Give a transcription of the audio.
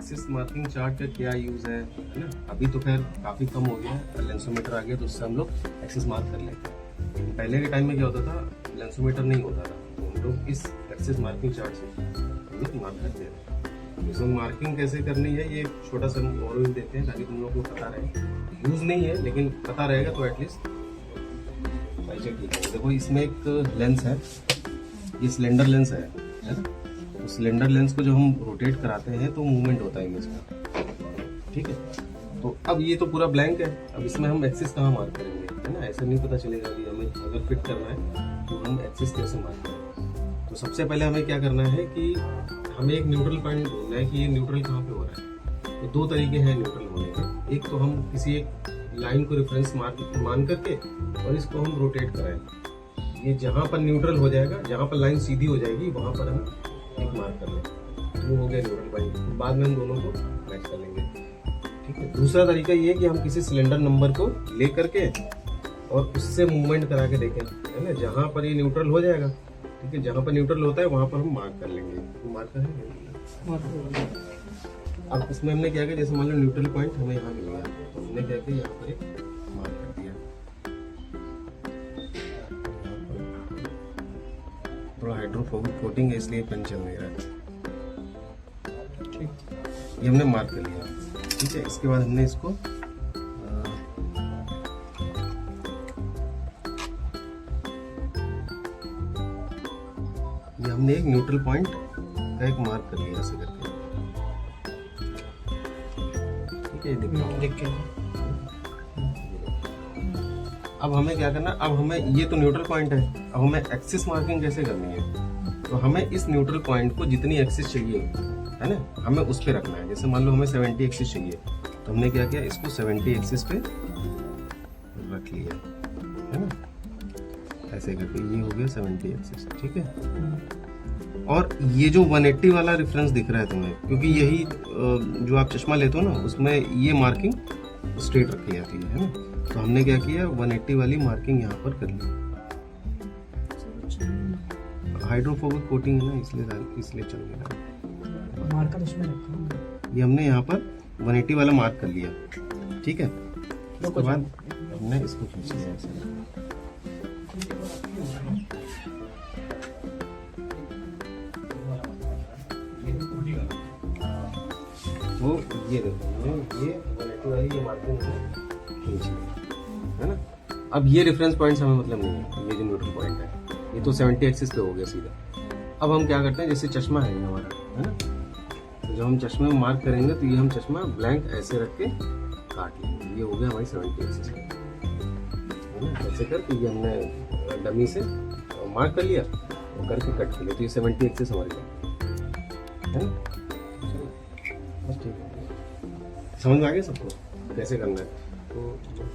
Axis marking chart का क्या use है ना। अभी तो खैर काफ़ी कम हो गया है, लेंसोमीटर आ गया तो उससे हम लोग एक्सिस मार्क कर लेते हैं। पहले के टाइम में क्या होता था, लेंसोमीटर नहीं होता था तो हम लोग इस एक्सिस मार्किंग चार्ट से हम लोग मार्क करते थे। इसमें मार्किंग कैसे करनी है ये छोटा सा ओवरव्यू देते हैं ताकि तुम लोग को पता रहे। यूज़ नहीं है लेकिन पता रहेगा तो एटलीस्ट ठीक है। देखो इसमें एक लेंस है, ये सिलेंडर लेंस है ना। तो सिलेंडर लेंस को जब हम रोटेट कराते हैं तो मूवमेंट होता है इमेज का, ठीक है। तो अब ये तो पूरा ब्लैंक है, अब इसमें हम एक्सिस कहाँ मार्क करेंगे, है ना। ऐसा नहीं पता चलेगा कि हमें अगर फिट करना है तो हम एक्सिस कैसे मार्क करें। तो सबसे पहले हमें क्या करना है कि हमें एक न्यूट्रल पॉइंट ढूंढना है कि ये न्यूट्रल कहाँ पे हो रहा है। तो दो तरीके हैं न्यूट्रल होने के, एक तो हम किसी एक लाइन को रेफरेंस मान करके और इसको हम रोटेट कराएं। ये जहाँ पर न्यूट्रल हो जाएगा, जहाँ पर लाइन सीधी हो जाएगी वहाँ पर हम एक मार्क कर लें, वो हो गया न्यूट्रल पॉइंट। बाद में हम दोनों को मैच कर लेंगे, ठीक है। दूसरा तरीका ये है कि हम किसी सिलेंडर नंबर को ले करके और उससे मूवमेंट करा के देखें, है ना। जहाँ पर ये न्यूट्रल हो जाएगा, ठीक है, जहाँ पर न्यूट्रल होता है वहाँ पर हम मार्क कर लेंगे। मार्क करेंगे। अब इसमें हमने क्या किया, जैसे मान लो न्यूट्रल पॉइंट हमें यहाँ मिल गया तो हमने क्या किया, यहाँ पर एक मार्क कर दिया। थोड़ा हाइड्रोफोबिक कोटिंग है इसलिए पेन चल नहीं रहा है, ठीक। ये हमने मार्क कर लिया, ठीक है। इसके बाद हमने इसको ये हमने एक न्यूट्रल पॉइंट का एक मार्क कर लिया ऐसे करके, ठीक है। अब हमें क्या करना, अब हमें ये तो न्यूट्रल पॉइंट है, अब हमें एक्सिस मार्किंग कैसे करनी है। तो हमें इस न्यूट्रल पॉइंट को जितनी एक्सिस चाहिए, है ना, हमें उस पे रखना है। जैसे मान लो हमें 70 एक्सिस चाहिए तो हमने क्या किया, इसको 70 एक्सिस पे रख लिया, है ना, ऐसे करके। ये हो गया 70 एक्सिस, ठीक है। और ये जो 180 वाला रेफरेंस दिख रहा है तुम्हें, क्योंकि यही जो आप चश्मा लेते हो ना उसमें ये मार्किंग स्ट्रेट रखी जाती है ना। तो हमने क्या किया, 180 वाली मार्किंग यहाँ पर कर ली। हाइड्रोफोबिक कोटिंग है ना, इसलिए चल गया मार्कर उसमें रखा। ये हमने यहाँ पर 180 वाला मार्क कर लिया, ठीक है। उसके बाद हमने इसको खींच लिया ऐसे। तो ये देखो, ये 180 वाली ये मार्किंग खींच ली, है ना। अब ये रेफरेंस पॉइंट हमें मतलब नहीं है, ये जो न्यूट्रल पॉइंट है ये तो 70 एक्सिस पे हो गया सीधा। अब हम क्या करते हैं, जैसे चश्मा है हमारा, है ना, तो जब हम चश्मे में मार्क करेंगे तो ये हम चश्मा ब्लैंक ऐसे रख के काट लेंगे। ये हो गया हमारी 70 एक्सिस पे, है ना। ऐसे करके ये हमने डमी से मार्क कर लिया और करके कट कर लिया, तो ये 70 एक्सिस हमारी है ना। बस ठीक है, समझ में आ गया सबको कैसे करना है। तो